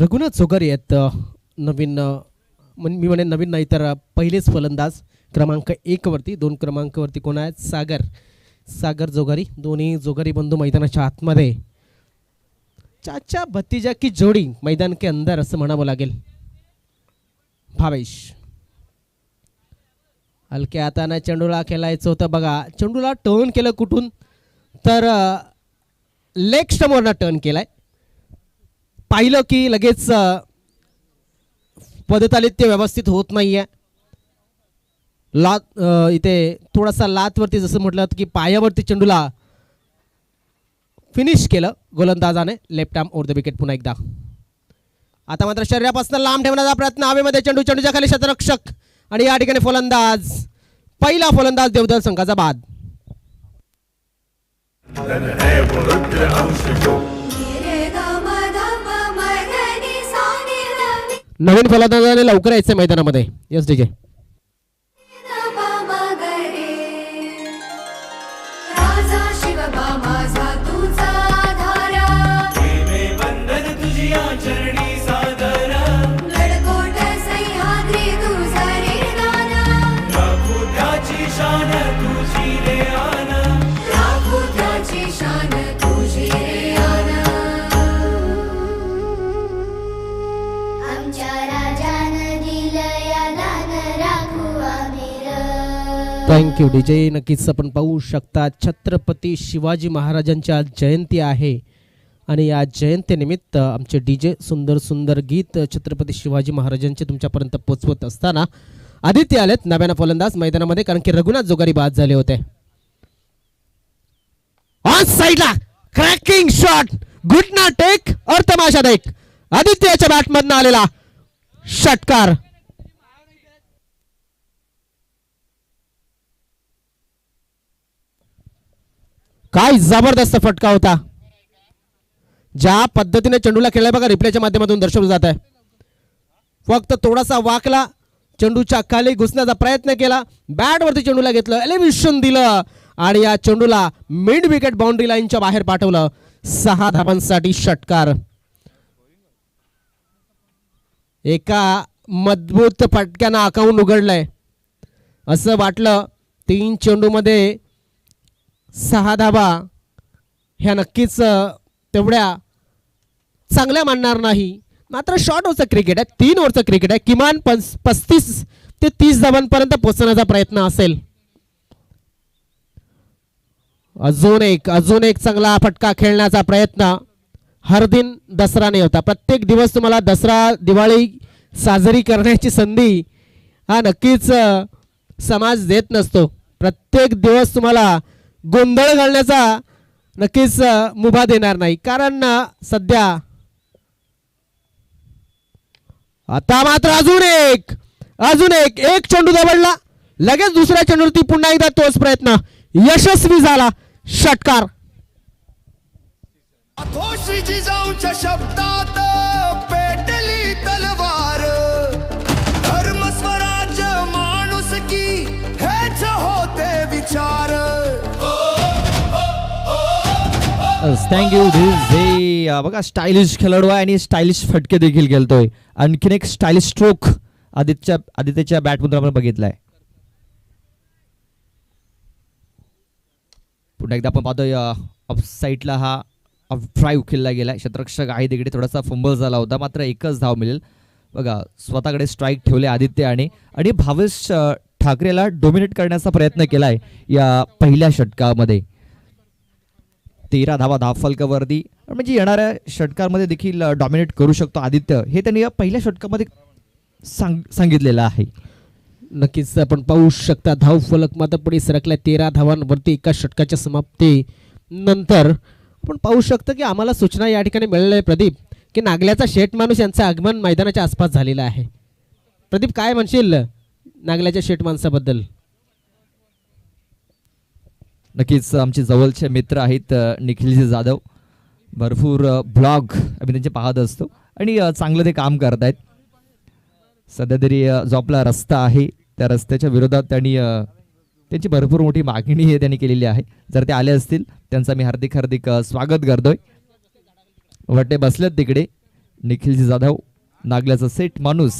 रघुनाथ जोगारी आहेत नवीन मी म्हणेन नवीन नाही तर पहिलेच फलंदाज क्रमांक 1 वरती. 2 क्रमांकावरती कोण आहेत? सागर जोगारी. दोन्ही जोगारी बंधू मैदानाच्या आतमध्ये चाचा भतीजा की जोडी मैदान के अंदर असं म्हणावं लागेल. भावेश हलक्या हाताने चेंडूला खेळायचं होतं बघा. चेंडूला टर्न केलं कुठून तर लेग स्टंपवरनं टर्न केलाय. पाहिलं की लगेच पदतालित्य व्यवस्थित होत नाहीये. लात इथे थोडासा लातवरती जसं म्हटलं की पायावरती चेंडूला फिनिश केलं गोलंदाजाने. Left arm over the wicket पुन्हा एकदा. आता मात्र शरीरापासून लांब ठेवण्याचा प्रयत्न हवेमध्ये. चेंडूच्या खाली क्षेत्ररक्षक आणि या ठिकाणी फलंदाज. पहिला फलंदाज देवदर संघाचा बाद. नवीन फलंदाजाने लवकर यायचं मैदानामध्ये. Yes DJ. Thank you DJ. नक्कीच आपण पाहू शकता छत्रपती शिवाजी महाराजांची आज जयंती आहे आणि या जयंतीनिमित्त आमचे डीजे सुंदर सुंदर गीत छत्रपती शिवाजी महाराजांचे तुमच्यापर्यंत पोचवत असताना आदित्य आलेत नव्यानं फलंदाज मैदानामध्ये, कारण की रघुनाथ जोगारी बाद झाले होते. ऑन साइडला क्रॅकिंग शॉट. घुटना टेक और तमाशा देख. आदित्यच्या बॅटमधनं आलेला षटकार. काय जबरदस्त फटका होता. ज्या पद्धतीने चेंडूला खेळलाय बघा रिप्लेच्या माध्यमातून दर्शवलं जात आहे. फक्त थोडासा वाकला, चेंडूच्या खाली घुसण्याचा प्रयत्न केला, बॅटवरती चेंडूला घेतलं, एलिव्हेशन दिलं आणि या चेंडूला मिड विकेट बाउंड्री लाईनच्या बाहेर पाठवलं. 6 धावांसाठी षटकार. एका मजबूत फटक्यानं अकाउंट उघडलंय असं वाटलं. 3 चेंडूमध्ये 6 धावा ह्या नक्कीच तेवढ्या चांगल्या मानणार नाही. मात्र शॉर्ट ओव्हरचं क्रिकेट आहे, 3 ओव्हरचं क्रिकेट आहे. किमान 35 ते 30 धावांपर्यंत पोहोचण्याचा प्रयत्न असेल. अजून एक चांगला फटका खेळण्याचा प्रयत्न. हर दिन दसरा नाही होता. प्रत्येक दिवस तुम्हाला दसरा दिवाळी साजरी करण्याची संधी हा नक्कीच समाज देत नसतो. प्रत्येक दिवस तुम्हाला गोंधळ घालण्याचा नक्कीच मुभा देणार नाही, कारण सध्या आता मात्र अजून एक चेंडू दबडला. लगेच दुसऱ्या चेंडूवरती पुन्हा एकदा तोच प्रयत्न यशस्वी झाला. षटकार. शब्दात पेटली तलवार. धर्म स्वराज्य माणूस की हेच होते विचार. Thank you DJ. बघा स्टायलिश खेळाडू आहे आणि स्टायलिश फटके देखील खेळतोय. आणखीन एक स्टायलिश स्ट्रोक आदित्यच्या बॅटमधून आपण बघितलाय. पुन्हा एकदा आपण पाहतोय ऑफ साईडला हा ड्राईव्ह खेळला गेलाय. क्षेत्ररक्षक आहे तिकडे थोडासा फंबल झाला होता, मात्र एकच धाव मिळेल. बघा स्वतःकडे स्ट्राईक ठेवले आदित्य आणि भावेश ठाकरेला डोमिनेट करण्याचा प्रयत्न केलाय या पहिल्या षटकामध्ये. 13 धावा धावफलकावरती, म्हणजे येणाऱ्या षटकामध्ये देखील डॉमिनेट करू शकतो आदित्य, हे त्यांनी या पहिल्या षटकामध्ये सांगितलेलं आहे. नक्कीच आपण पाहू शकता धावफलक मात्र पुढे सरकलाय 13 धावांवरती एका षटकाच्या समाप्ती नंतर. आपण पाहू शकतो की आम्हाला सूचना या ठिकाणी मिळालेल्या आहे प्रदीप, की नागल्याचा शेठ माणूस यांचं आगमन मैदानाच्या आसपास झालेलं आहे. प्रदीप काय म्हणशील नागल्याच्या शेठ माणसाबद्दल? नक्कीच आमचे जवळचे मित्र आहेत निखिलजी जाधव. भरपूर ब्लॉग आम्ही त्यांचे पाहत असतो आणि चांगलं ते काम करत आहेत. सध्या तरी जो आपला रस्ता आहे त्या रस्त्याच्या विरोधात त्यांची भरपूर मोठी मागणी त्यांनी केलेली आहे. जर ते आले असतील त्यांचं मी हार्दिक स्वागत करतोय. वाटते बसलेत तिकडे निखिलजी जाधव नागल्याचा सेट माणूस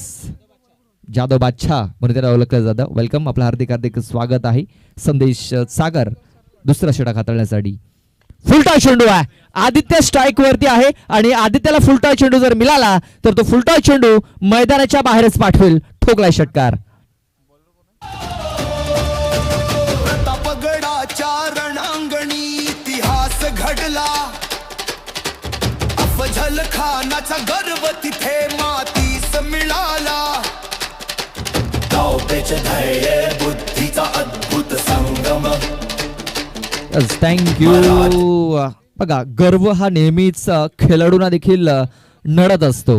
जाधव बादशाह म्हणून त्याला ओळखलं जातं. वेलकम, आपलं हार्दिक हार्दिक स्वागत आहे. संदेश सागर दुसरा षटक हाताळण्यासाठी. फुलटॉ चेंडू आहे, आदित्य स्ट्राईक वरती आहे आणि आदित्यला फुलटॉ चेंडू जर मिळाला तर तो फुलटॉ चेंडू मैदानाच्या बाहेरच पाठवेल. ठोकलाय षटकार. प्रतापगडाच्या रणांगणी इतिहास घडला, अफझल खानाचा गर्व तिथे मातीस मिळाला. धावपेच धैर्य बुद्धीचा अद्भुत संगम. थँक्यू. बघा, गर्व हा नेहमीच खेळाडूंना देखील नडत असतो.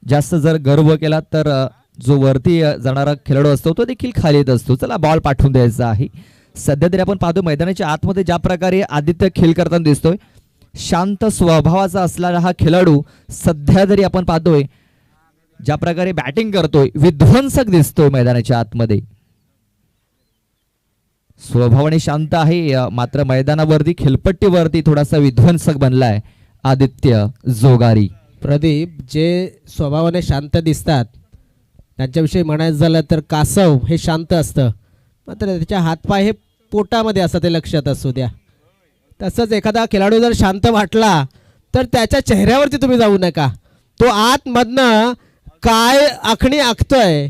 जास्त जर गर्व केला तर जो वरती जाणारा खेळाडू असतो तो देखील खाली येत असतो. चला, बॉल पाठवून द्यायचा आहे. सध्या तरी आपण पाहतो मैदानाच्या आतमध्ये ज्या प्रकारे आदित्य खेळ करताना दिसतोय, शांत स्वभावाचा असलेला हा खेळाडू सध्या तरी आपण पाहतोय ज्या प्रकारे बॅटिंग करतोय, विध्वंसक दिसतोय मैदानाच्या आतमध्ये. स्वभावाने शांत आहे, मात्र मैदानावरती खेळपट्टीवरती थोडासा विध्वंसक बनलाय आदित्य जोगारी. प्रदीप, जे स्वभावाने शांत दिसतात त्यांच्याविषयी म्हणायचं झालं तर कासव हे शांत असतं, मात्र त्याच्या हातपाय हे पोटामध्ये असतं, ते लक्षात असू द्या. तसंच एखादा खेळाडू जर शांत वाटला तर त्याच्या चेहऱ्यावरती तुम्ही जाऊ नका. तो आतमधनं काय आखणी आखतोय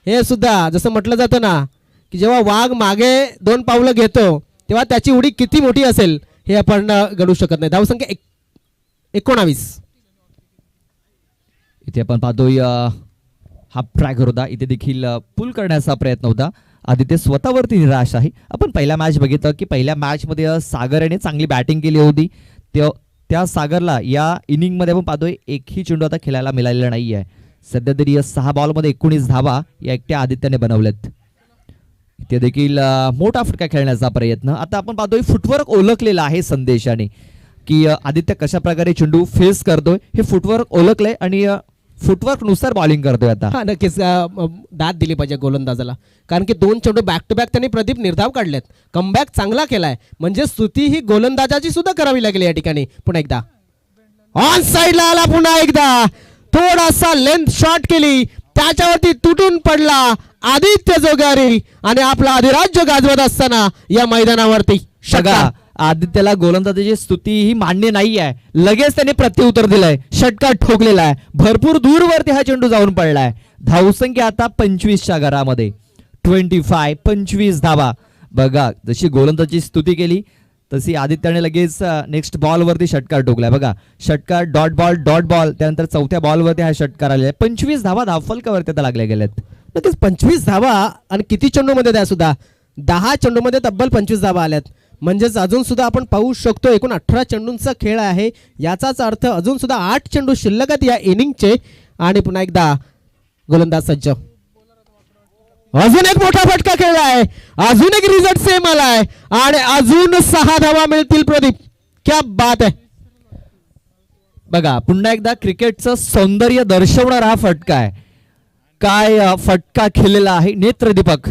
हे सुद्धा, जसं म्हटलं जातं ना की जेव्हा वाघ मागे 2 पावलं घेतो तेव्हा त्याची उडी किती मोठी असेल हे आपण गणू शकत नाही. धावसंख्या 19. इथे आपण पाहतोय हाफ ट्रॅक होता, इथे देखील पुल करण्याचा प्रयत्न होता. आदित्य स्वतःवरती निराश आहे. आपण पहिला मॅच बघितलं की पहिल्या मॅचमध्ये सागर याने चांगली बॅटिंग केली होती. त्या सागरला या इनिंगमध्ये आपण पाहतोय एकही चेंडू आता खेळायला मिळालेला नाही आहे. सध्या तरी 6 बॉलमध्ये 19 धावा या एकट्या आदित्याने बनवल्यात. इथे देखील मोठा फटका खेळण्याचा प्रयत्न. आता आपण पाहतोय फुटवर्क ओळखलेला आहे संदेशाने की आदित्य कशा प्रकारे चेंडू फेस करतोय, हे फुटवर्क ओळखलंय आणि फुटवर्क नुसार बॉलिंग करतोय आता. हा, नक्कीच दाद दिली पाहिजे गोलंदाजाला, कारण की 2 चेंडू बॅक टू बॅक त्यांनी प्रदीप निर्धाव काढलेत. कमबॅक चांगला केलाय, म्हणजे स्तुती ही गोलंदाजाची सुद्धा करावी लागेल या ठिकाणी. पुन्हा एकदा ऑन साइडला आला, पुन्हा एकदा थोडासा लेंथ शॉट केली, त्याच्यावरती तुटून पडला आदित्य जोगारी आणि आपला अधिराज्य गाजवत असताना या मैदानावरती सगळा आदित्यला गोलंदाजाची स्तुती ही मान्य नाही आहे. लगेच त्याने प्रत्युत्तर दिलंय, षटकार ठोकलेला आहे, भरपूर दूरवरती हा चेंडू जाऊन पडलाय. धावसंख्या आता 25च्या घरामध्ये. 25 धावा. बघा, जशी गोलंदाजाची स्तुती केली तशी आदित्याने लगेच नेक्स्ट बॉलवरती षटकार ठोकलाय. बघा, षटकार डॉट बॉल, त्यानंतर 4थ्या बॉलवरती हा षटकार आलेला आहे. 25 धावा धावफलकावरती आता लागल्या गेल्यात. नक्कीच 25 धावा, आणि किती चेंडूमध्ये द्या सुद्धा 10 चेंडूमध्ये तब्बल 25 धावा आल्यात. म्हणजेच अजून सुद्धा आपण पाहू शकतो एकूण 18 चेंडूंचा खेळ आहे. याचाच अर्थ अजून सुद्धा 8 चेंडू शिल्लक आहेत या इनिंगचे. आणि पुन्हा एकदा गोलंदाज सज्ज. अजून एक मोठा फटका खेळलाय, अजून एक रिझल्ट सेम आलाय आणि अजून 6 धावा मिळतील. प्रदीप, क्या बात आहे. बघा, पुन्हा एकदा क्रिकेटचं सौंदर्य दर्शवणारा हा फटका आहे. काय फटका खेळलेला आहे नेत्रदीपक.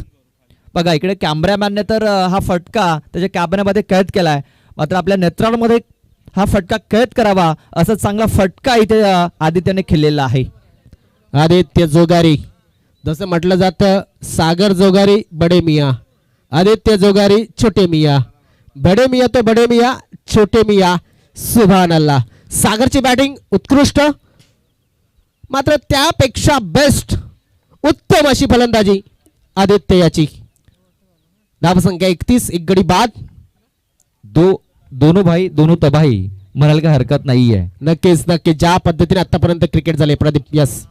बघा, इकडे कॅमेरामॅनने तर हा फटका त्याच्या कॅमेऱ्यामध्ये कैद केलाय, मात्र आपल्या नेत्रांमध्ये हा फटका कैद करावा असा चांगला फटका इथे आदित्यने खेळलेला आहे. आदित्य जोगारी, जसं म्हटलं जातं सागर जोगारी बडे मिया, आदित्य जोगारी छोटे मिया. बडे मिया तो बडे मिया, छोटे मिया सुभान अल्लाह. सागरची बॅटिंग उत्कृष्ट, मात्र त्यापेक्षा बेस्ट उत्तम अशी फलंदाजी आदित्य याची. धावसंख्या 31, एक गडी बाद. दोनों भाई दोनों तबाही म्हणायला काही हरकत नाहीये. नक्कीच नक्कीच, ज्या पद्धतीने आतापर्यंत क्रिकेट झाले प्रदीप. यस,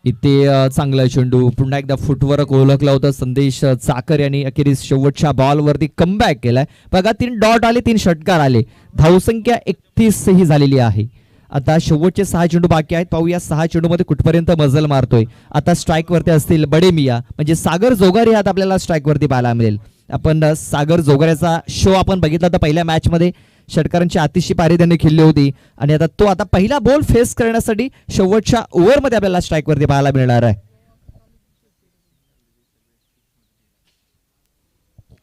इथे चांगला चेंडू. पुन्हा एकदा फुटवर्क ओळखला होता संदेश चाकर यांनी. अखेरीस शेवटच्या बॉलवरती कमबॅक केलाय. बघा, 3 डॉट आले, 3 षटकार आले. धावसंख्या 31 ही झालेली आहे. आता शेवटचे 6 चेंडू बाकी आहेत. पाहूया 6 चेंडू मध्ये कुठपर्यंत मजल मारतोय. आता स्ट्राईक वरती असतील बडे मिया, म्हणजे सागर जोगारी हात आपल्याला स्ट्राईक वरती पाहायला मिळेल. आपण सागर जोगाऱ्याचा शो आपण बघितला होता पहिल्या मॅच मध्ये. षटकारांची अतिशय पारी त्यांनी खेळली होती आणि आता तो पहिला बॉल फेस करण्यासाठी शेवटच्या ओव्हर मध्ये आपल्याला स्ट्राईक वरती पाहायला मिळणार आहे.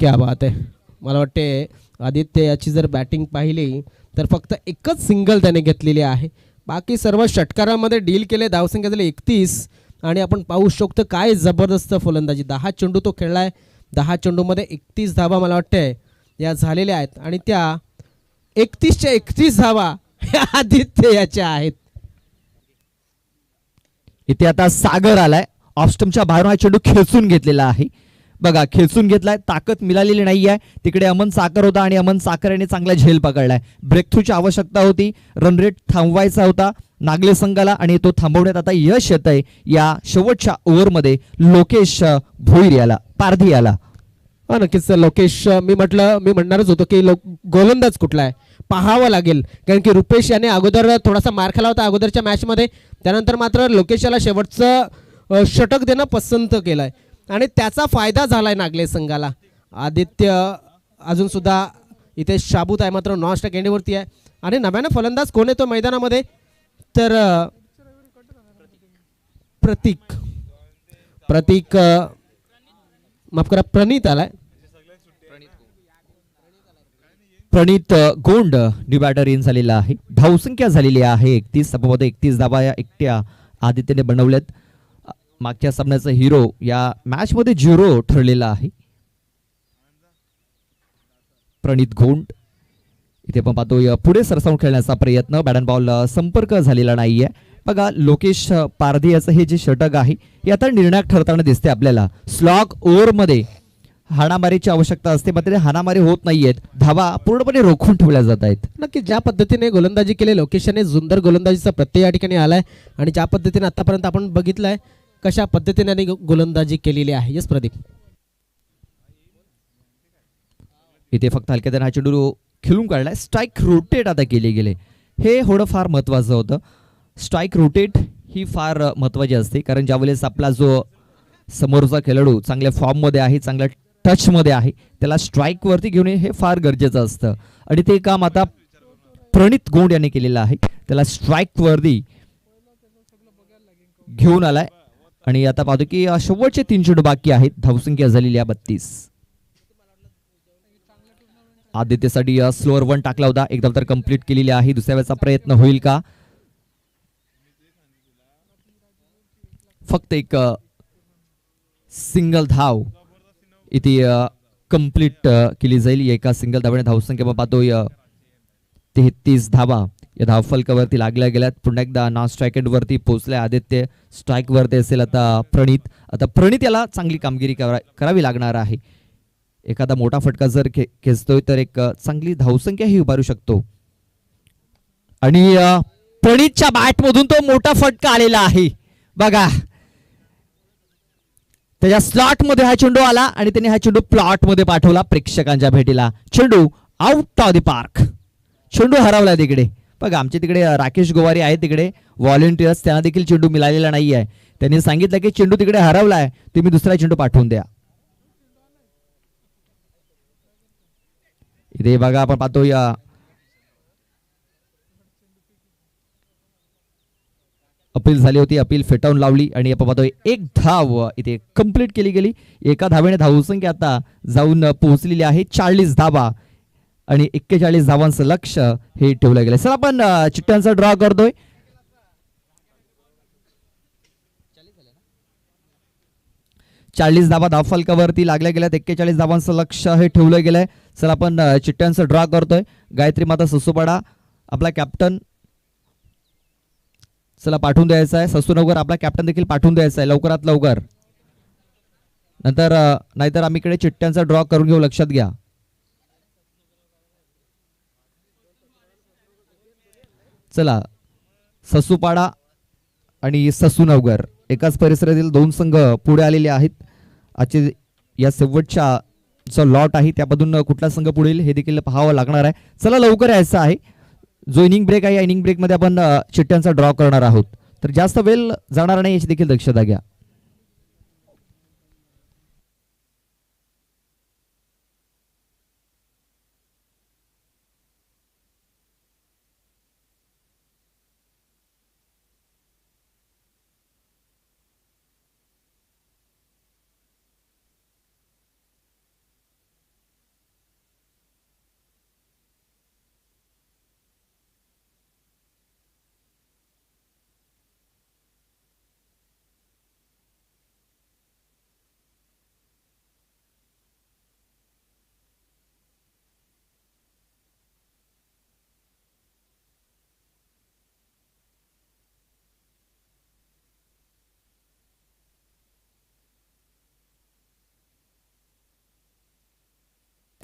क्या बात आहे. मला वाटते आदित्य याची जर बॅटिंग पाहिली तर फक्त एकच सिंगल त्याने घेतलेली आहे. बाकी सर्व षटकारामध्ये डील केले. धावसंख्या झाली 31 आणि आपण पाहू शकतो काय जबरदस्त फलंदाजी. 10 चेंडू तो खेळला आहे. 10 चेंडूमध्ये 31 धावा मला वाटते या झालेल्या आहेत आणि त्या 31च्या 31 धावा ह्या आदित्य याच्या आहेत. इथे आता सागर आलाय. ऑफस्टमच्या बाहेरून हा चेंडू खेचून घेतलेला आहे. बघा खेचून घेतलाय, ताकद मिळालेली नाही आहे. तिकडे अमन साकर होता आणि अमन साकर याने चांगला झेल पकडलाय. ब्रेक थ्रूची आवश्यकता होती, रन रेट थांबवायचा होता नागले संघाला आणि तो थांबवण्यात आता यश येत आहे या शेवटच्या ओव्हरमध्ये लोकेश भोईर याला, पारधी याला. हा नक्कीच लोकेश, मी म्हणणारच होतो की गोलंदाज कुठला आहे पाहावं लागेल, कारण की रुपेश याने अगोदर थोडासा मार खाला होता अगोदरच्या मॅचमध्ये. त्यानंतर मात्र लोकेश याला शेवटचं षटक देणं पसंत केलं आहे आणि त्याचा फायदा झाला आहे नागले संघाला. आदित्य अजून सुद्धा इथे शाबूत आहे, मात्र नॉन स्ट्राईक एंडीवरती आहे. आणि नव्यानं फलंदाज कोण येतो मैदानामध्ये तर प्रतीक माफ करा प्रणीत आलाय. प्रणीत गोंड न्यू बॅटर इन झालेला आहे. धावसंख्या झालेली आहे 31. सभामध्ये 31 धावा या एकट्या आदित्यने बनवल्यात. मागच्या सामन्याचा हिरो या मॅच मध्ये 0 ठरलेला आहे प्रणीत गोंड. इथे आपण पाहतो पुढे सरसावून खेळण्याचा प्रयत्न, बॅट अँड बॉल संपर्क झालेला नाहीये. बघा लोकेश पारधी याचं हे जे षटक आहे हे आता निर्णायक ठरताना दिसते आपल्याला. स्लॉग ओव्हर मध्ये हाणामारीची आवश्यकता असते, मात्र हाणामारी होत नाहीयेत, धावा पूर्णपणे रोखून ठेवल्या जात आहेत. नक्की ज्या पद्धतीने गोलंदाजी केली लोकेशने, सुंदर गोलंदाजीचा प्रत्यय या ठिकाणी आलाय आणि ज्या पद्धतीने आतापर्यंत आपण बघितलंय कशा पद्धतीने गोलंदाजी केलेली आहे. यस प्रदीप. इथे फक्त हलक्यात हा चेंडू खेळून काढलाय. स्ट्राईक रोटेट आता केले गेले, हे थोडं फार महत्वाचं होतं. स्ट्राईक रोटेट ही फार महत्वाची असते, कारण ज्यावेळेस आपला जो समोरचा खेळाडू चांगल्या फॉर्ममध्ये आहे, चांगल्या टचमध्ये आहे, त्याला स्ट्राईक वरती घेऊन हे फार गरजेचं असतं आणि ते काम आता प्रणीत गोंड याने केलेलं आहे. त्याला स्ट्राईक वरती घेऊन आलाय आणि आता पाहतो की शेवटचे 3 चेंडू बाकी आहेत. धावसंख्या झालेली आहे 32. आदित्यसाठी स्लोअर 1 टाकला होता, एकदा तर कंप्लीट केलेली आहे. दुसऱ्या वेळेचा प्रयत्न होईल का? फक्त एक सिंगल धाव इथे कंप्लीट केली जाईल. एका सिंगल धावाने धावसंख्या पाहतोय 33 धावा या धावफलकावरती लागल्या गेल्यात. पुन्हा एकदा नॉन स्ट्राईक एंड वरती पोहोचलाय आदित्य. स्ट्राईक वरती असेल आता प्रणीत. आता प्रणीत याला चांगली कामगिरी करावी लागणार आहे. एखादा मोठा फटका जर खेचतोय तर एक चांगली धावसंख्या ही उभारू शकतो आणि प्रणीतच्या बॅट मधून तो मोठा फटका आलेला आहे. बघा त्याच्या स्लॉट मध्ये हा चेंडू आला आणि त्याने हा चेंडू प्लॉट मध्ये पाठवला प्रेक्षकांच्या भेटीला. चेंडू आउट ऑफ द पार्क, चेंडू हरवला तिकडे. बघा आमच्या तिकडे राकेश गोवारी आहेत तिकडे व्हॉलेंटियर्स, त्यांना देखील चेंडू मिळालेला नाही आहे. त्यांनी सांगितलं की चेंडू तिकडे हरवलाय, तुम्ही दुसरा चेंडू पाठवून द्या. इथे बघा आपण पाहतो या अपील झाली होती, अपील फेटाळून लावली आणि आपण पाहतोय 1 धाव इथे कंप्लीट केली गेली. एका धावेने धावसंख्या आता जाऊन पोहोचलेली आहे 40 धावा आणि 41 धावांचं लक्ष हे ठेवलं गेलं. सर आपण चिठ्ठ्यांचा ड्रॉ करतोय. चाळीस धावा धावफलकावरती लागल्या गेल्यात. 41 धावांचं लक्ष हे ठेवलं गेलंय. सर आपण चिठ्ठ्यांचं ड्रॉ करतोय. गायत्री माता ससुपाडा आपला कॅप्टन चला पाठवून द्यायचा आहे. ससूनगर आपला कॅप्टन देखील पाठवून द्यायचा आहे लवकरात लवकर, नाहीतर आम्ही इकडे चिठ्ठ्यांचा ड्रॉ करून घेऊ. लक्षात घ्या. चला ससूपाडा आणि ससूनगर एकाच परिसरातील 2 संघ पुढे आलेले आहेत. आजचे या शेवटच्या जो लॉट आहे त्यामधून कुठला संघ पुढे येईल हे देखील पाहावं लागणार आहे. चला लवकर यायचं आहे. जो इनिंग ब्रेक आहे या इनिंग ब्रेकमध्ये आपण चिठ्ठ्यांचा ड्रॉ करणार आहोत, तर जास्त वेळ जाणार नाही याची देखील दक्षता घ्या.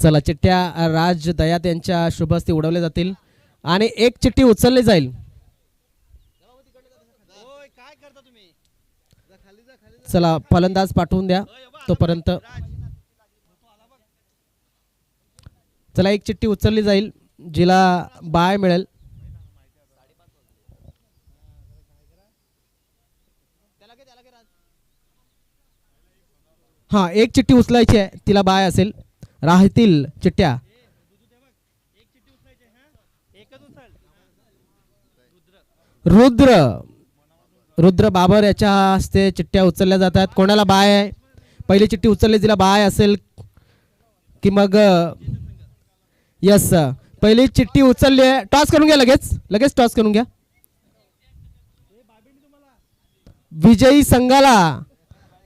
चला चिठ्ठ्या राज दयात यांच्या शुभ हस्ते उडवल्या जातील आणि एक चिठ्ठी उचलली जाईल. चला फलंदाज पाठवून द्या तोपर्यंत. चला एक चिठ्ठी उचलली जाईल जिला बाय मिळेल. हा एक चिठ्ठी उचलायची आहे तिला बाय असेल. राहतील चिठ्ठ्या. रुद्र रुद्र बाबर याच्या हस्ते चिठ्ठ्या उचलल्या जातात. कोणाला बाय आहे? पहिली चिठ्ठी उचलली तिला बाय असेल की मग यस पहिली चिठ्ठी उचलली आहे. टॉस करून घ्या लगेच लगेच टॉस करून घ्या. विजयी संघाला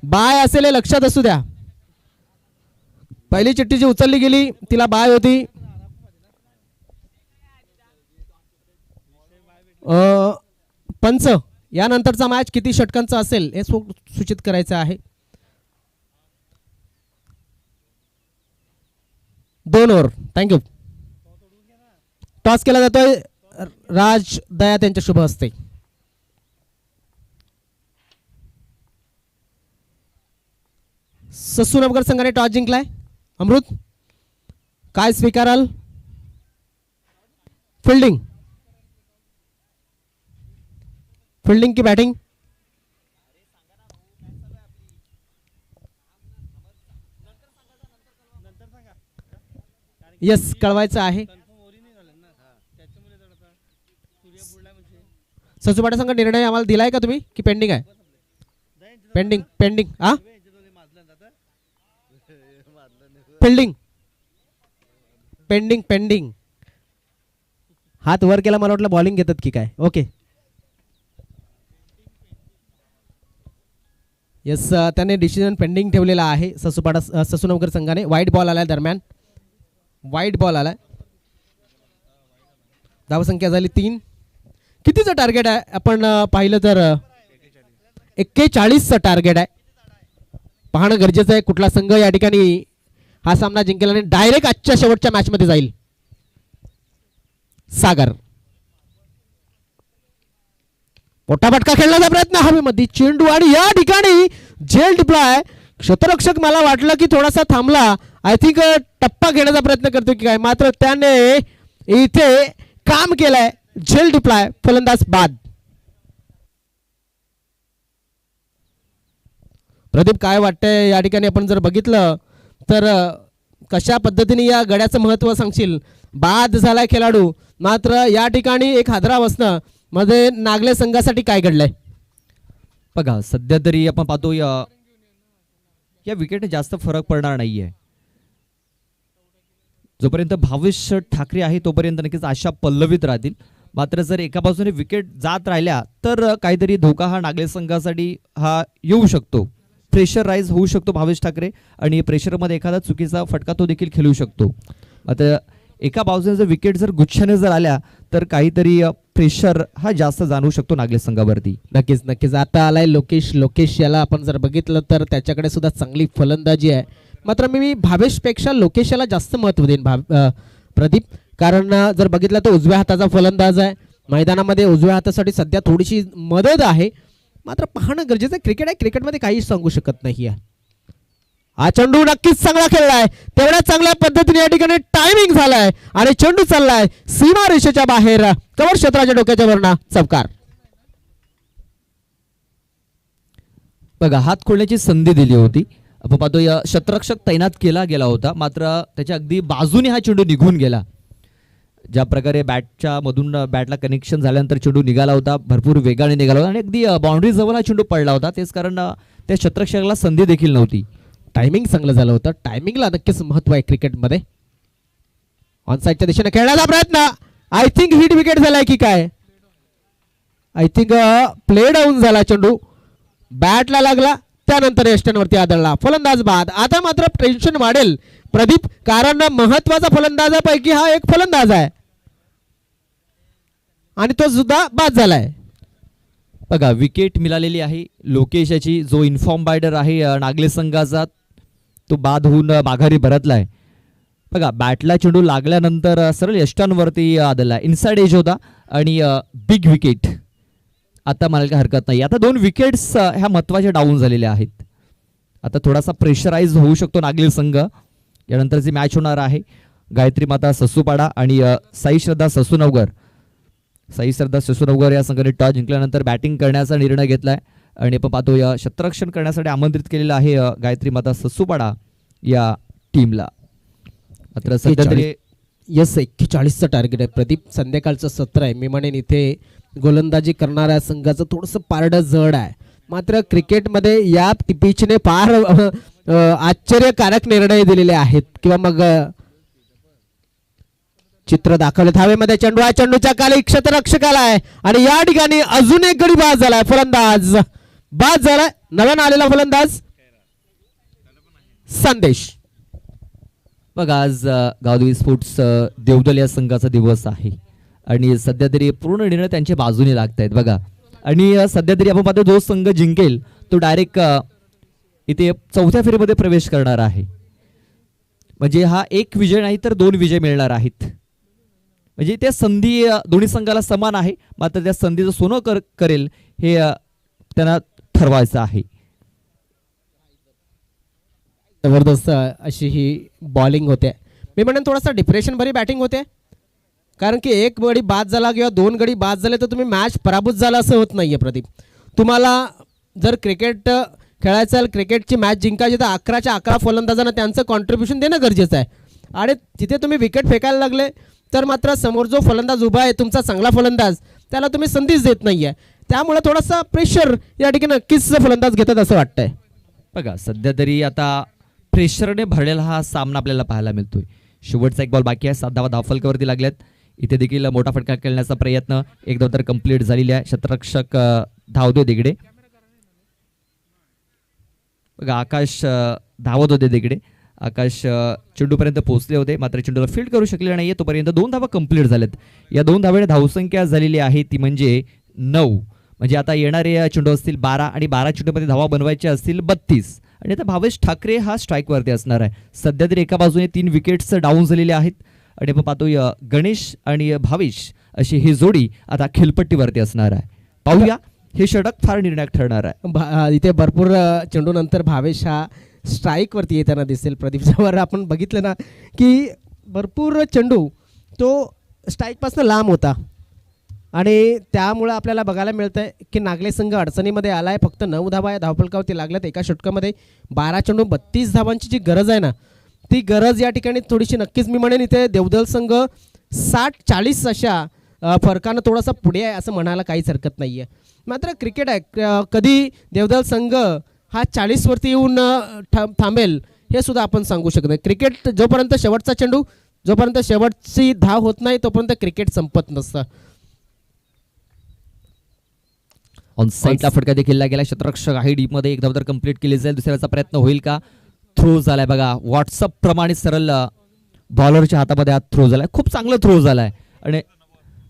बाय असेल हे लक्षात असू द्या. पहिली चिठ्ठी जी उचलली गेली तिला बाय होती. पंच यानंतरचा मॅच किती षटकांचा असेल हे सूचित करायचं आहे. 2 ओव्हर. थँक्यू. टॉस केला जातोय राज दयात यांच्या शुभ हस्ते. ससू नवकर संघाने टॉस जिंकलाय. अमृत काय स्वीकाराल? फिल्डिंग फिल्डिंग की बॅटिंग? यस कळवायचं आहे. ससूपाटा संघ निर्णय आम्हाला दिलाय का तुम्ही की पेंडिंग आहे? Pending pending. हा फिल्डिंग पेंडिंग पेंडिंग. हात वर केला मला वाटलं बॉलिंग घेतात की काय. ओके यस त्याने डिसिजन पेंडिंग ठेवलेला आहे. ससूपाटा ससूनवकर संघाने. वाईट बॉल आलाय दरम्यान. वाईट बॉल आलाय. धावसंख्या झाली 3. कितीचं टार्गेट आहे आपण पाहिलं तर 41चं टार्गेट आहे. पाहणं गरजेचं आहे कुठला संघ या ठिकाणी हा सामना जिंकेल आणि डायरेक्ट आजच्या शेवटच्या मॅच मध्ये जाईल. सागर मोठा फटका खेळण्याचा प्रयत्न हवेमध्ये चेंडू आणि या ठिकाणी झेल डिप्लॉय. क्षेत्ररक्षक मला वाटलं की थोडासा थांबला. आय थिंक टप्पा घेण्याचा प्रयत्न करतो की काय मात्र त्याने इथे काम केलंय. झेल डिप्लॉय फलंदाज बाद. प्रदीप काय वाटतंय या ठिकाणी आपण जर बघितलं तर कशा पद्धतीने या गड्याचं महत्त्व सांगशील? बाद झालाय खेळाडू मात्र या ठिकाणी एक हादरावस्था मध्ये नागले संघासाठी काय घडलंय? बघा सध्या तरी आपण पाहतो या विकेट जास्त फरक पडणार नाहीये. जोपर्यंत भावेश ठाकरे आहे तोपर्यंत नक्कीच आशा पल्लवित राहतील. मात्र जर एका बाजूने विकेट जात राहिल्या तर काहीतरी धोका हा नागले संघासाठी हा येऊ शकतो. प्रेशर राईज होऊ शकतो भावेश ठाकरे आणि प्रेशरमध्ये एखादा चुकीचा फटका तो देखील खेळू शकतो. आता एका बाजूने जर विकेट जर गुच्छाने जर आल्या तर काहीतरी प्रेशर हा जास्त जाणवू शकतो नागले संघावरती. नक्कीच नक्कीच. आता आलाय लोकेश. लोकेश याला आपण जर बघितलं तर त्याच्याकडे सुद्धा चांगली फलंदाजी आहे. मात्र मी भावेशपेक्षा लोकेश याला जास्त महत्त्व देईन प्रदीप. कारण जर बघितलं तर उजव्या हाताचा फलंदाज आहे. मैदानामध्ये उजव्या हातासाठी सध्या थोडीशी मदत आहे. मात्र पाहणं गरजेचं आहे. क्रिकेट आहे. क्रिकेटमध्ये काहीच सांगू शकत नाही. हा चेंडू नक्कीच चांगला खेळलाय. तेवढ्या चांगल्या पद्धतीने या ठिकाणी टायमिंग झालाय आणि चेंडू चाललाय सीमा रेषेच्या बाहेर. कव्हर क्षेत्राच्या डोक्याच्या वरना चौकार. बघा हात खोलण्याची संधी दिली होती. आपण पाहतो या क्षेत्ररक्षक तैनात केला गेला होता मात्र त्याच्या अगदी बाजूने हा चेंडू निघून गेला. ज्या प्रकारे बॅटच्या मधून बॅटला कनेक्शन झाल्यानंतर चेंडू निघाला होता भरपूर वेगाने निघाला होता आणि अगदी बाउंड्री जवळ हा चेंडू पडला होता. तेच कारण त्या क्षेत्ररक्षकाला संधी देखील नव्हती. टायमिंग चांगलं झालं होतं. टायमिंगला नक्कीच महत्व आहे क्रिकेटमध्ये. ऑन साईडच्या दिशेने खेळण्याचा प्रयत्न. आय थिंक हिट विकेट झालाय की काय? आय थिंक प्ले डाऊन झाला. चेंडू बॅटला लागला त्यानंतर एस्टनवरती आदळला. फलंदाज बाद. आता मात्र टेन्शन वाढेल प्रदीप कारण महत्वाचा फलंदाजापैकी हा एक फलंदाज आहे आणि तो सुद्धा बाद झालाय. बघा विकेट मिळालेली आहे लोकेश याची. जो इन्फॉर्म बायडर आहे नागले संघाचा तो बाद होऊन माघारी परतलाय. बघा बॅटला चेंडू लागल्यानंतर सरळ यष्टांवरती आदला, इनसाइड एज होता आणि बिग विकेट. आता मला काही हरकत नाही. आता 2 विकेट्स ह्या महत्त्वाच्या डाऊन झालेल्या आहेत. आता थोडासा प्रेशराईज होऊ शकतो नागलीर संघ. यानंतरची मॅच होणार आहे गायत्री माता ससूपाडा आणि साई श्रद्धा ससूनवगर. साई श्रद्धा ससूनवगर या संघाने टॉस जिंकल्यानंतर बॅटिंग करण्याचा निर्णय घेतलाय आणि आपण पाहतो या क्षेत्ररक्षण करण्यासाठी आमंत्रित केलेलं आहे गायत्री माता ससूपाडा या टीमला. मात्र सध्या तरी यस 41चं टार्गेट आहे प्रदीप. संध्याकाळचं सत्र आहे. मी म्हणेन इथे गोलंदाजी करणाऱ्या संघाचं थोडंसं पारडं जड आहे. मात्र क्रिकेटमध्ये या पिचने फार आश्चर्यकारक निर्णय दिलेले आहेत किंवा मग चित्र दाखवले. धावेमध्ये चेंडू आहे, चेंडूच्या खाली क्षेत्ररक्षकाला आहे आणि या ठिकाणी अजून एक गडी बाद झालाय. फलंदाज बाद झालाय. नव्यानं आलेला फलंदाज संदेश. बघा आज गावदेवी स्पोर्ट्स देवदल या संघाचा दिवस आहे आणि सध्या तरी पूर्ण निर्णय त्यांच्या बाजूने लागत आहेत बघा. आणि सध्या तरी आपण पाहतो जो संघ जिंकेल तो डायरेक्ट इथे 4थ्या फेरीमध्ये प्रवेश करणार आहे. म्हणजे हा 1 विजय नाही तर 2 विजय मिळणार आहेत. म्हणजे त्या संधी दोन्ही संघाला समान आहे. मात्र त्या संधीचं सोनं करेल हे त्यांना ठरवायचं आहे. जबरदस्त अशी ही बॉलिंग होते. मी म्हणेन थोडासा डिप्रेशन भरी बॅटिंग होते. कारण की 1 गडी बाद झाला किंवा 2 गडी बाद झाले तर तुम्ही मॅच पराभूत झाला असं होत नाहीये प्रदीप. तुम्हाला जर क्रिकेट खेळायचं आहे, क्रिकेटची मॅच जिंकायची तर 11च्या 11 फलंदाजांना त्यांचं कॉन्ट्रीब्युशन देणं गरजेचं आहे. आणि तिथे तुम्ही विकेट फेकायला लागले तर मात्र समोर जो फलंदाज उभा आहे तुमचा चांगला फलंदाज त्याला तुम्ही संधीच देत नाहीये. त्यामुळे थोडासा प्रेशर या ठिकाणी नक्कीच फलंदाज घेतात असं वाटतंय. बघा सध्या तरी आता प्रेशरने भरलेला हा सामना आपल्याला पाहायला मिळतोय. शेवटचा 1 बॉल बाकी आहे. 7 धावा धावफलकावरती लागल्यात. इथे देखील मोठा फटका खेळण्याचा प्रयत्न 1 धाव तर कंप्लीट झालेली आहे. क्षेत्ररक्षक धावतो तिकडे. बघा आकाश धावत होते तिकडे. आकाश चेंडूपर्यंत पोहोचले होते मात्र चेंडूला फील्ड करू शकले नाहीये. तोपर्यंत 2 धावा कंप्लीट झाल्यात. या 2 धावेने धावसंख्या झालेली आहे ती म्हणजे 9. म्हणजे आता येणारे चेंडू असतील 12 आणि 12 चेंडूमध्ये धावा बनवायच्या असतील 32. आणि आता भावेश ठाकरे हा स्ट्राईकवरती असणार आहे. सध्या तरी एका बाजूने 3 विकेट्स डाऊन झालेले आहेत आणि आपण पाहतो गणेश आणि भावेश अशी ही जोडी आता खेळपट्टीवरती असणार आहे. पाहूया हे षटक फार निर्णायक ठरणार आहे. इथे भरपूर चेंडू नंतर भावेश हा स्ट्राईकवरती येताना दिसेल. प्रदीपच्यावर आपण बघितलं ना की भरपूर चेंडू तो स्ट्राईकपासून लांब होता आणि त्यामुळं आपल्याला बघायला मिळतं आहे की नागले संघ अडचणीमध्ये आला आहे. फक्त 9 धावा या धावफलकावरती लागल्यात. एका षटकामध्ये 12 चेंडू 32 धावांची जी गरज आहे ना ती गरज या ठिकाणी थोडीशी नक्कीच मी म्हणेन इथे देवदल संघ 60-40 अशा फरकानं थोडासा पुढे आहे असं म्हणायला काहीच हरकत नाही आहे. मात्र क्रिकेट आहे. कधी देवदल संघ हा 40वरती येऊन थांबेल हे सुद्धा आपण सांगू शकत नाही. क्रिकेट जोपर्यंत शेवटचा चेंडू जोपर्यंत शेवटची धाव होत नाही तोपर्यंत क्रिकेट संपत नसतं. ऑन साईडला फटका देखील गेला. क्षेत्ररक्षक आहे डीपमध्ये 1 धाव तर कंप्लीट केली जाईल. दुसऱ्याचा प्रयत्न होईल का? थ्रो झालाय बघा. व्हॉट्सअप प्रमाणे सरळ बॉलरच्या हातामध्ये हा थ्रो झालाय. खूप चांगला थ्रो झालाय आणि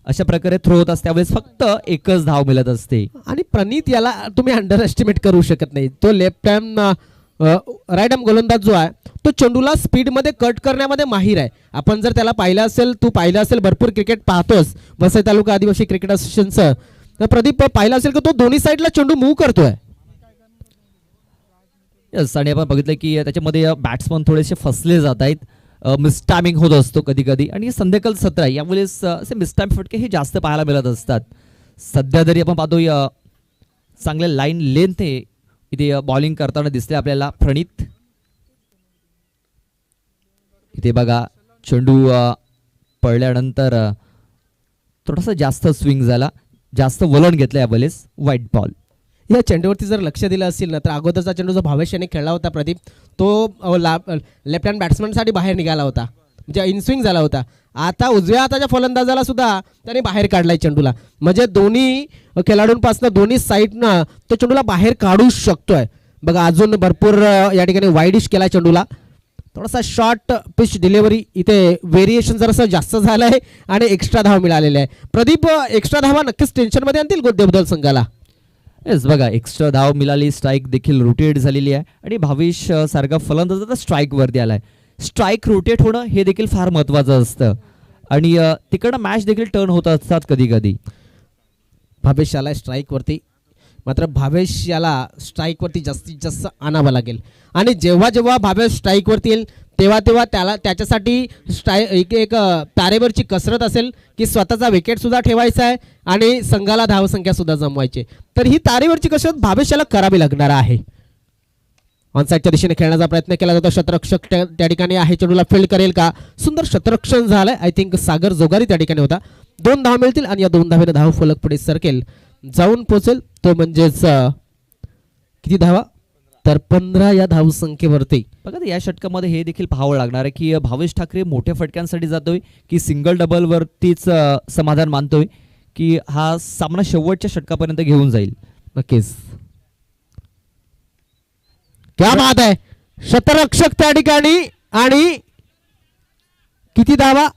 अशा प्रकारे थ्रो होत असते त्यावेळेस फक्त 1च धाव मिळत असते. आणि प्रणीत याला तुम्ही अंडर एस्टिमेट करू शकत नाही. तो लेफ्ट हँड राईट हँड गोलंदाज जो आहे तो चेंडूला स्पीडमध्ये कट करण्यामध्ये माहीर आहे. आपण जर त्याला पाहिलं असेल तू पाहिलं असेल भरपूर क्रिकेट पाहतोस वसई तालुका आदिवासी क्रिकेट असोसिएशनचं तर प्रदीप पाहिलं असेल की तो दोन्ही साईडला चेंडू मूव्ह करतोय. यस आणि आपण बघितलं की त्याच्यामध्ये बॅट्समन थोडेसे फसले जात आहेत. मिसटायमिंग होत असतो कधी कधी आणि संध्याकाळ सत्र आहे यावेळेस असे मिसटाइम फटके हे जास्त पाहायला मिळत असतात. सध्या तरी आपण पाहतो चांगल्या लाईन लेंथ हे इथे बॉलिंग करताना दिसते आपल्याला प्रणीत. इथे बघा चेंडू पडल्यानंतर थोडासा जास्त स्विंग झाला, जास्त वलण घेतलं यावेळेस. White ball. या चेंडूवरती जर लक्ष दिलं असेल ना तर अगोदरचा चेंडू जो भावेश याने खेळला होता प्रदीप तो लेफ्ट हँड बॅट्समनसाठी बाहेर निघाला होता म्हणजे इनस्विंग झाला होता. आता उजव्या हाताच्या फलंदाजाला सुद्धा त्याने बाहेर काढलाय चेंडूला. म्हणजे दोन्ही खेळाडूंपासून दोन्ही साईडनं तो चेंडूला बाहेर काढू शकतोय. बघा अजून भरपूर या ठिकाणी वाईडिश केला चेंडूला. थोडासा शॉर्ट पिच डिलिव्हरी इथे व्हेरिएशन जरासं जास्त झालं आहे आणि एक्स्ट्रा धावा मिळालेल्या आहे. प्रदीप एक्स्ट्रा धावा नक्कीच टेन्शनमध्ये आणतील देवदल संघाला. येस बघा एक्स्ट्रा धाव मिळाली. स्ट्राईक देखील रोटेट झालेली आहे आणि भावेश सारखा फलंदाज आता स्ट्राईकवरती आलाय. स्ट्राईक रोटेट होणं हे देखील फार महत्त्वाचं असतं आणि तिकडं मॅच देखील टर्न होत असतात कधी कधी. भावेश याला स्ट्राईकवरती, मात्र भावेश याला स्ट्राईकवरती जास्तीत जास्त आणावं लागेल आणि जेव्हा जेव्हा भावेश स्ट्राईकवरती येईल तेव्हा तेव्हा त्याला त्याच्यासाठी एक तारेवरची कसरत असेल की स्वतःचा विकेटसुद्धा ठेवायचा आहे आणि संघाला धावसंख्यासुद्धा जमवायची. तर ही तारेवरची कसरत भावेश याला करावी लागणार आहे. ऑनसाईडच्या दिशेने खेळण्याचा प्रयत्न केला जातो. शतरक्षक त्या ठिकाणी आहे, चेंडूला फील्ड करेल का? सुंदर शतरक्षण झालंय. आय थिंक सागर जोगारी त्या ठिकाणी होता. 2 धावा मिळतील आणि या 2 धावेने धाव फलक पुढे सरकेल, जाऊन पोहोचेल तो म्हणजेच किती धावा? तर 15 या धावसंख्येवरती. बघा या षटकामध्ये हे देखील पाहावं लागणार आहे की भावेश ठाकरे मोठ्या फटक्यांसाठी जातोय की सिंगल डबलवरतीच समाधान मानतोय की हा सामना शेवटच्या षटकापर्यंत घेऊन जाईल. नक्कीच. क्या बात आहे, शतरक्षक त्या ठिकाणी आणि किती धावा?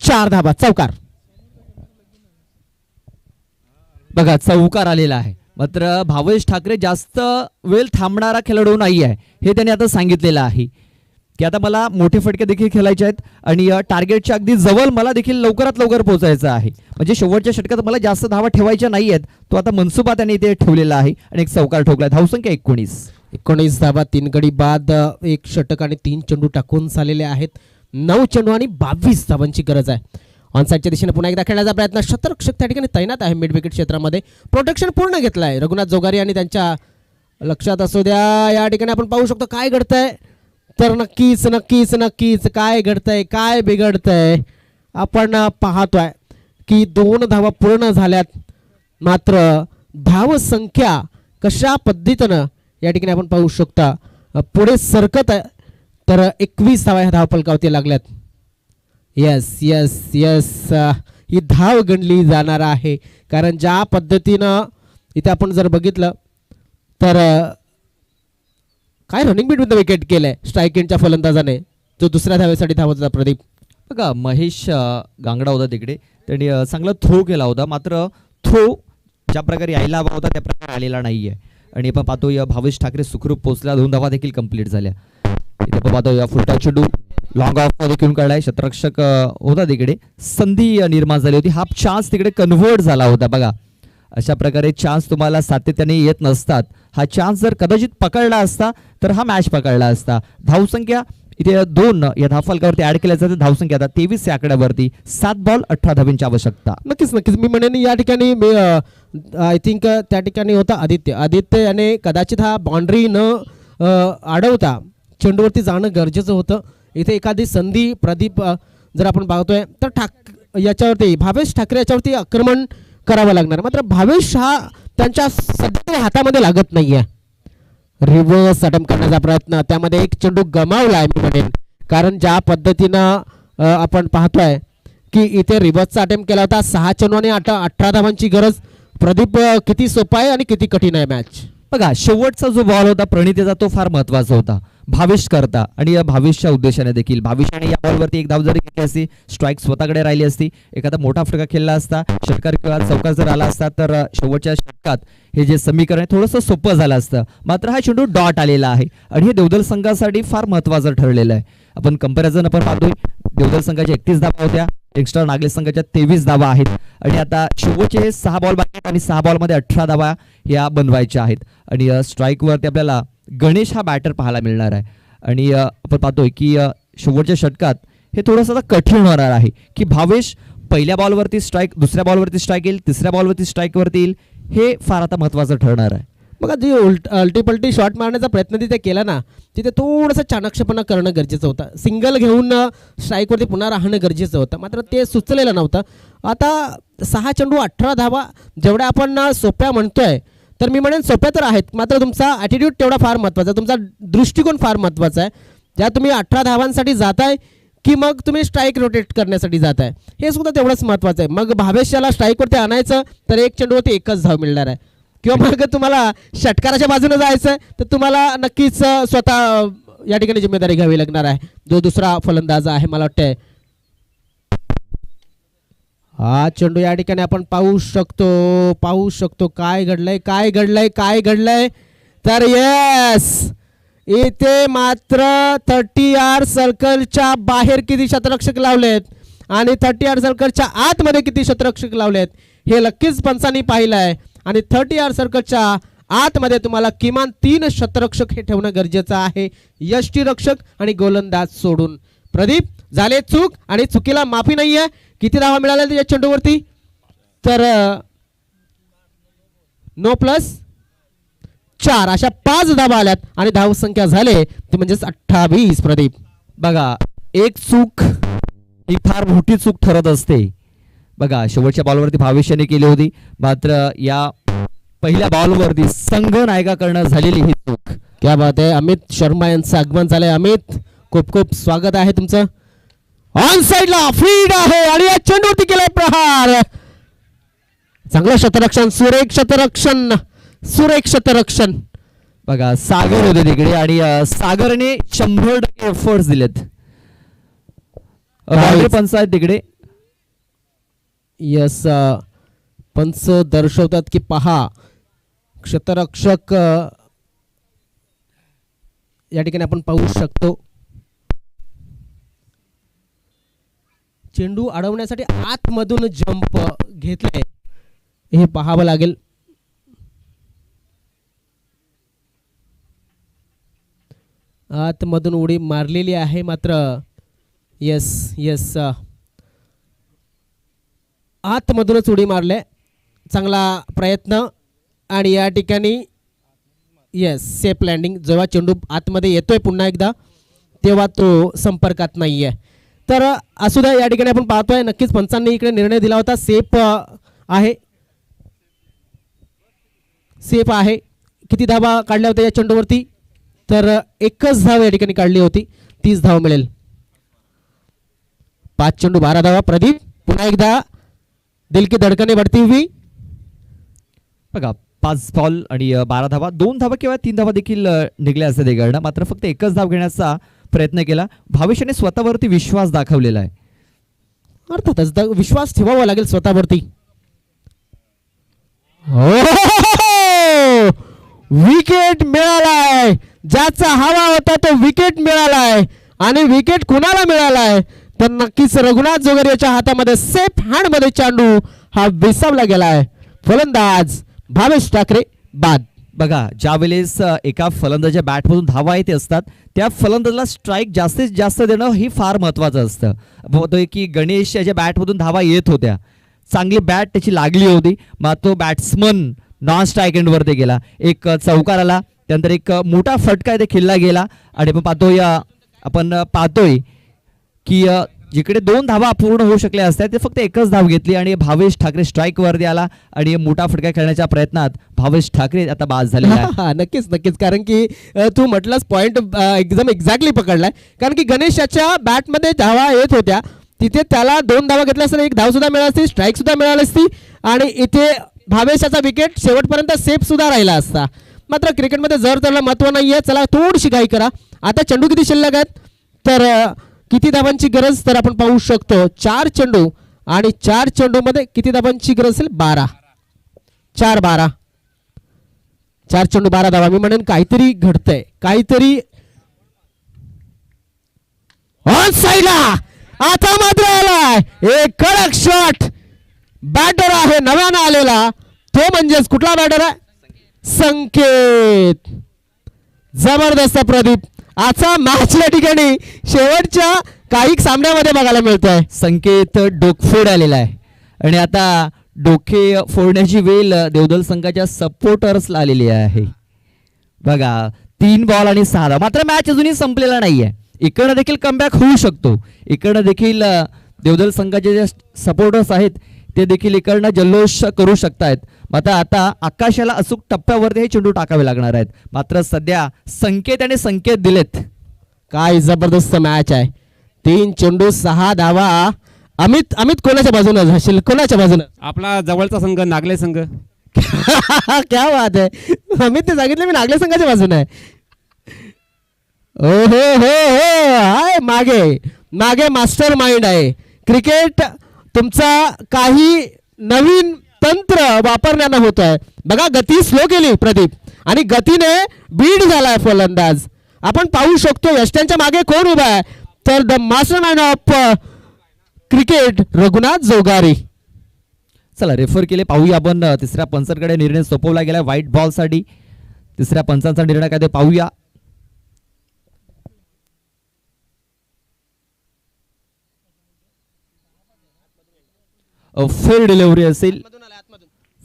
4 धावा, चौकार. बघा चौकार आलेला आहे. मात्र भावेश ठाकरे जास्त वेळ थांबणारा खेळाडू नाही आहे हे त्यांनी आता सांगितलेलं आहे की आता मला मोठे फटके देखील खेळायचे आहेत आणि टार्गेटच्या अगदी जवळ मला देखील लवकरात लवकर पोहोचायचं आहे. म्हणजे शेवटच्या षटकात मला जास्त धावा ठेवायच्या नाही आहेत. तो आता मनसुबा त्यांनी इथे ठेवलेला आहे आणि एक चौकार ठोकला. धावसंख्या 19 धावा, 3 गडी बाद, 1 षटक आणि 3 चेंडू टाकून झालेले आहेत. 9 चेंडू आणि 22 धावांची गरज आहे. ऑनसाईडच्या दिशेने पुन्हा एकदा खेळण्याचा प्रयत्न. शतरक्षक त्या ठिकाणी तैनात आहे मिड विकेट क्षेत्रामध्ये. प्रोटेक्शन पूर्ण घेतलं आहे रघुनाथ जोगारी आणि त्यांच्या लक्षात असू द्या. या ठिकाणी आपण पाहू शकतो काय घडतंय. तर नक्कीच नक्कीच नक्कीच काय घडतंय, काय बिघडतंय आपण पाहतोय की 2 धावा पूर्ण झाल्यात. मात्र धावसंख्या कशा पद्धतीनं या ठिकाणी आपण पाहू शकता पुढे सरकत आहे. तर 21 धावा ह्या धावफलकावरती लागल्यात. यस यस यस, ही धाव गणली जाणार आहे कारण ज्या पद्धतीनं इथे आपण जर बघितलं तर काय रनिंग बिटवीन द विकेट केलंय स्ट्राईक एंडच्या फलंदाजाने, जो दुसऱ्या धावेसाठी धावत होता. प्रदीप बघा महेश गांगडा होता तिकडे, त्यांनी चांगला थ्रो केला होता. मात्र थ्रो ज्या प्रकारे यायला हवा होता त्या प्रकारे आलेला नाही आहे आणि आपण पाहतो या भावेश ठाकरे सुखरूप पोहोचला. 2 धावा देखील कंप्लीट झाल्या. इथे आपण पाहतो या फुलटा चेंडू लॉंग ऑफ मध्ये घेऊन काढलाय. शतरक्षक होता तिकडे, संधी निर्माण झाली होती. हा चान्स तिकडे कन्व्हर्ट झाला होता. बघा अशा प्रकारे चान्स तुम्हाला सातत्याने येत नसतात. हा चान्स जर कदाचित पकडला असता तर हा मॅच पकडला असता. धावसंख्या इथे 2 या धावफलकावरती ऍड केल्या जाते. धावसंख्या आता 23 या आकड्यावरती. 7 बॉल 18 धावांची आवश्यकता. नक्कीच नक्कीच मी म्हणेन या ठिकाणी आय थिंक त्या ठिकाणी होता आदित्य याने कदाचित हा बाउंड्री न अडवता चेंडूवरती जाणं गरजेचं होतं. इथे एखादी संधी प्रदीप जर आपण पाहतोय तर याच्यावरती भावेश ठाकरे याच्यावरती आक्रमण करावं लागणार. मात्र भावेश हा त्यांच्या सध्या हातामध्ये लागत नाहीये. रिव्हर्स अटेम्प्ट करण्याचा प्रयत्न, त्यामध्ये 1 चेंडू गमावला आहे मी म्हणेन. कारण ज्या पद्धतीनं आपण पाहतोय की इथे रिव्हर्सचा अटेम्प्ट केला होता. 6 चेंडू आणि 18 धावांची गरज. प्रदीप किती सोपा आहे आणि किती कठीण आहे मॅच. बघा शेवटचा जो बॉल होता प्रणितेचा तो फार महत्वाचा होता भावेश करता आणि या भावेशच्या उद्देशाने देखील. भावेशाने या बॉलवरती 1 धाव जरी घेतली असती, स्ट्राईक स्वतःकडे राहिली असती, एखादा मोठा फटका खेळला असता, षटकार किंवा चौकार जर आला असता तर शेवटच्या षटकात हे जे समीकरण आहे थोडंसं सोपं झालं असतं. मात्र हा चेंडू डॉट आलेला आहे आणि हे देवदल संघासाठी फार महत्वाचं ठरलेलं आहे. आपण कंपॅरिझन आपण पाहतोय, देवदल संघाच्या 31 धावा होत्या, एक्स्ट्रा नागले संघाच्या 23 धावा आहेत आणि आता शेवटचे 6 बॉल बाकी आहेत आणि 6 बॉलमध्ये 18 धावा या बनवायच्या आहेत. आणि स्ट्राईकवरती आपल्याला गणेश हा बॅटर पाहायला मिळणार आहे आणि आपण पाहतोय की शेवटच्या षटकात हे थोडंसं कठीण होणार आहे की भावेश पहिल्या बॉलवरती स्ट्राईक, दुसऱ्या बॉलवरती स्ट्राईक येईल, तिसऱ्या बॉलवरती स्ट्राईकवरती येईल, हे फार आता महत्त्वाचं ठरणार आहे. बघा जी अल्टीपल्टी शॉट मारण्याचा प्रयत्न तिथे केला ना, तिथे थोडंसं चाणक्षपणा करणं गरजेचं होतं. सिंगल घेऊन स्ट्राईकवरती पुन्हा राहणं गरजेचं होतं, मात्र ते सुचलेलं नव्हतं. आता 6 चेंडू 18 धावा जेवढ्या आपण सोप्या म्हणतोय तर मी म्हणेन सोप्या तर आहेत, मात्र तुमचा ॲटिट्यूड तेवढा फार महत्त्वाचा आहे, तुमचा दृष्टिकोन फार महत्त्वाचा आहे. ज्या तुम्ही 18 धावांसाठी जाताय की मग तुम्ही स्ट्राईक रोटेट करण्यासाठी जाताय, हे सुद्धा तेवढंच महत्त्वाचं आहे. मग भावेशाला स्ट्राईकवरती आणायचं तर 1 चेंडूवरती 1च धाव मिळणार आहे, किंवा मग तुम्हाला षटकाराच्या बाजूने जायचं आहे तर तुम्हाला नक्कीच स्वतः या ठिकाणी जिम्मेदारी घ्यावी लागणार आहे, जो दुसरा फलंदाज आहे. मला वाटतंय हा चेंडू या ठिकाणी आपण पाहू शकतो काय घडलंय तर येस इथे मात्र 30 सर्कलच्या बाहेर किती शतरक्षक लावलेत आणि 30 सर्कलच्या आतमध्ये किती शतरक्षक लावलेत हे नक्कीच पंचांनी पाहिलं आहे. आणि 30 सर्कलच्या आतमध्ये तुम्हाला किमान 3 शतरक्षक हे ठेवणं गरजेचं आहे, यष्टीरक्षक आणि गोलंदाज सोडून. प्रदीप झाले चूक आणि चुकीला माफी नाहीये. किती धावा मिळाल्या या चेंडूवरती? तर 9+4 अशा 5 धावा आल्यात आणि धावसंख्या झाले ते म्हणजेच 28. प्रदीप बघा, एक चूक ही फार मोठी चूक ठरत असते. बघा, शेवटच्या बॉलवरती भावेशाने केली होती, मात्र या पहिल्या बॉलवरती संघ नायकाकडनं झालेली ही चूक. क्या बात आहे. अमित शर्मा यांचं आगमन झालंय. अमित, खूप खूप स्वागत आहे तुमचं. ऑन साइडला फीड आहे आणि या चेंडूवरती केलाय प्रहार. चांगलं शतरक्षण, सुरेख शतरक्षण, सुरेख शतरक्षण. बघा, सागर होते तिकडे आणि सागरने 100% एफर्ट्स दिलेत. बाउंड्री पंच आहेत तिकडे. यस, पंच दर्शवतात की पहा शतरक्षक या ठिकाणी आपण पाहू शकतो. चेंडू अडवण्यासाठी आतमधून जंप घेतलाय हे पाहावं लागेल. आतमधून उडी मारलेली आहे मात्र यस यस आतमधूनच उडी मारले. चांगला प्रयत्न आणि या ठिकाणी यस सेफ लँडिंग. जेव्हा चेंडू आतमध्ये येतोय पुन्हा एकदा तेव्हा तो संपर्कात नाही आहे. तर असू द्या, या ठिकाणी आपण पाहतोय नक्कीच पंचांनी इकडे निर्णय दिला होता. सेफ आहे, सेफ आहे. किती धावा काढल्या होत्या या चेंडूवरती? तर 1च धाव या ठिकाणी काढली होती. 30 धाव मिळेल. 5 चेंडू 12 धावा. प्रदीप पुन्हा एकदा दिल की धडकने बढ़ती हुई. बघा, 5 बॉल आणि 12 धावा. 2 धावा किंवा 3 धावा देखील निघल्या असते तिकडनं, मात्र फक्त 1च धाव घेण्याचा प्रयत्न केला. भावेशाने स्वतःवरती विश्वास दाखवलेला आहे. अर्थातच विश्वास ठेवावा लागेल स्वतःवरती. विकेट मिळालाय. ज्याचा हवा होता तो विकेट मिळालाय आणि विकेट कुणाला मिळालाय तर नक्कीच रघुनाथ जोगर याच्या हातामध्ये सेफ हँड मध्ये चेंडू हा विसावला गेलाय. फलंदाज भावेश ठाकरे बाद. बघा, ज्या वेळेस एका फलंदाजाच्या बॅटमधून धावा येते असतात त्या फलंदाजाला स्ट्राईक जास्तीत जास्त देणं ही फार महत्त्वाचं असतं. होतोय की गणेश याच्या बॅटमधून धावा येत होत्या, चांगली बॅट त्याची लागली होती, मग तो बॅट्समन नॉन स्ट्राईक एंडवरती गेला. एक चौकार आला, त्यानंतर एक मोठा फटका इथे खेळला गेला आणि आपण पाहतोय की जिकडे 2 धावा पूर्ण होऊ शकल्या असत्या ते फक्त 1च धाव घेतली आणि भावेश ठाकरे स्ट्राईक वरती आला आणि मोठा फटका खेळण्याच्या प्रयत्नात भावेश ठाकरे आता बाद झालेला आहे. नक्कीच नक्कीच, कारण की तू म्हटलास पॉइंट एकदम एक्झॅक्टली पकडलाय. कारण की गणेश याच्या बॅटमध्ये धावा येत होत्या, तिथे त्याला 2 धावा घेतल्या असता 1 धाव सुद्धा मिळाली असती, स्ट्राईक सुद्धा मिळाली असती आणि इथे भावेशाचा विकेट शेवटपर्यंत सेफ सुद्धा राहिला असता. मात्र क्रिकेटमध्ये जर त्याला महत्व नाहीये. चला थोडीशी घाई करा. आता चेंडू किती शिल्लक आहेत तर किती धावांची गरज तर आपण पाहू शकतो 4 चेंडू आणि 4 चेंडूमध्ये किती धावांची गरज असेल 12. 4-12, 4 चेंडू 12 धावा. मी म्हणेन काहीतरी घडतंय, काहीतरी ऑन साइडला. आता मात्र आलाय एक कडक शॉट. बॅटर आहे नव्यानं आलेला, तो म्हणजेच कुठला बॅटर आहे? संकेत. जबरदस्त प्रदीप. आजचा मॅच या ठिकाणी शेवटच्या काही सामन्यामध्ये बघायला मिळतोय. संकेत डोकफोड आलेला आहे आणि आता डोके फोडण्याची वेळ देवदल संघाच्या सपोर्टर्सला आलेली आहे. बघा, 3 बॉल आणि 6 धावा. मात्र मॅच अजूनही संपलेला नाहीये. इकडनं देखील कमबॅक होऊ शकतो. इकडनं देखील देवदल संघाचे जे सपोर्टर्स आहेत ते देखील इकडनं जल्लोष करू शकतायत. मात्र आता आकाशाला अचूक टप्प्यावरती हे चेंडू टाकावे लागणार आहेत. मात्र सध्या संकेत दिलेत. काय जबरदस्त मॅच आहे. 3 चेंडू 6 धावा. अमित कोणाच्या बाजूने असेल? कोणाच्या बाजूने? आपला जवळचा संघ नागले संघ. क्या बात आहे. अमित ते सांगितलं मी नागले संघाच्या बाजूने आहे. ओ हो हाय मागे मास्टर माइंड आहे. क्रिकेट तुमचा काही नवीन तंत्र वापरण्यानं होत आहे. बघा, गती स्लो केली प्रदीप आणि गतीने बीड झालाय फलंदाज आपण पाहू शकतो यष्ट्यांच्या मागे कोण उभा आहे, तर द मास्टरमॅन ऑफ क्रिकेट रघुनाथ जोगारी. चला रेफर केले, पाहूया आपण तिसऱ्या पंचांकडे निर्णय सोपवला गेला व्हाईट बॉल साठी. तिसऱ्या पंचांचा निर्णय काय ते पाहूया. फेअर डिलिव्हरी असेल,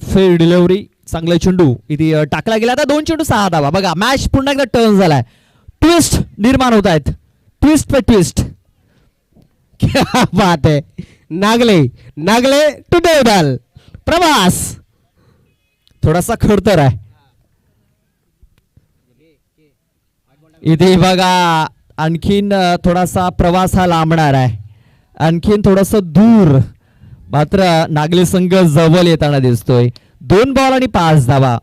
फेअर डिलिव्हरी, चांगला चेंडू इथे टाकला गेला. आता 2 चेंडू 6 धावा. बघा मॅच पुन्हा एकदा टर्न झालाय, ट्विस्ट निर्माण होत आहेत, ट्विस्ट पे ट्विस्ट. क्या बात है. नागले नागले टू देवदाल प्रवास. थोडासा खडतर आहे इथे बघा. आणखीन थोडासा प्रवास हा लांबणार आहे, आणखीन थोडस दूर. मात्र नागले संघ जवळ येताना दिसतोय. 2 बॉल आणि 5 धावा.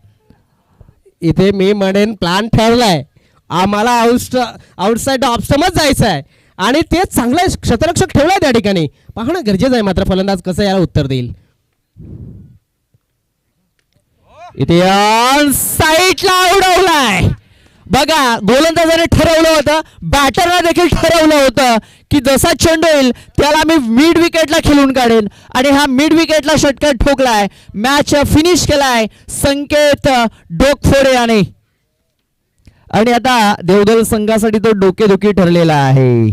इथे मी म्हणेन प्लॅन ठरलाय, आम्हाला आउटसाइड ऑफ स्टंपच जायचं आहे आणि ते चांगलं क्षेत्ररक्षक ठेवलाय त्या ठिकाणी. पाहणं गरजेचं आहे मात्र फलंदाज कसं याला उत्तर देईल. इथे साईडला उडवलाय. बघा गोलंदाजाने ठरवलं होतं, बॅटरने देखील ठरवलं होतं की जसा चेंडू येईल त्याला मी मिड विकेटला खेळून काढेन आणि हा मिड विकेटला षटकार ठोकलाय. मॅच फिनिश केलाय संकेत डोकफोडे याने. आणि आता देवदल संघासाठी तो डोकेदुखी ठरलेला आहे.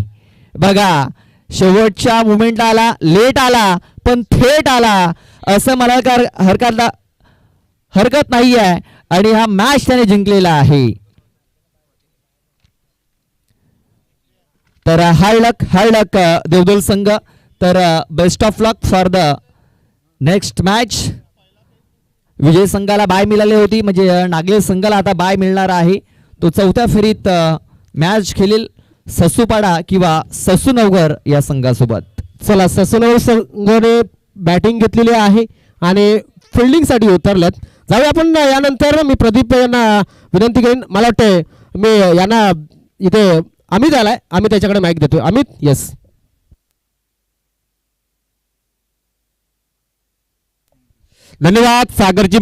बघा शेवटच्या मुमेंटला आला, लेट आला पण थेट आला असं मला हरकत नाही आहे. आणि हा मॅच त्याने जिंकलेला आहे. तर हाय लक देवदल संघ. तर best of luck for the next match. विजय संघाला बाय मिळाली होती, म्हणजे नागले संघाला आता बाय मिळणार आहे. तो 4थ्या फेरीत मॅच खेळेल ससूपाडा किंवा ससूनगर या संघासोबत. चला ससूनगर संघाने बॅटिंग घेतलेली आहे आणि फिल्डिंगसाठी उतरलेत. जाऊया आपण यानंतर. मी प्रदीप यांना विनंती करेन, मला वाटते मी यांना इथे अमित आलाय, आम्ही त्याच्याकडे माईक देतोय. अमित. येस. धन्यवाद सागरजी.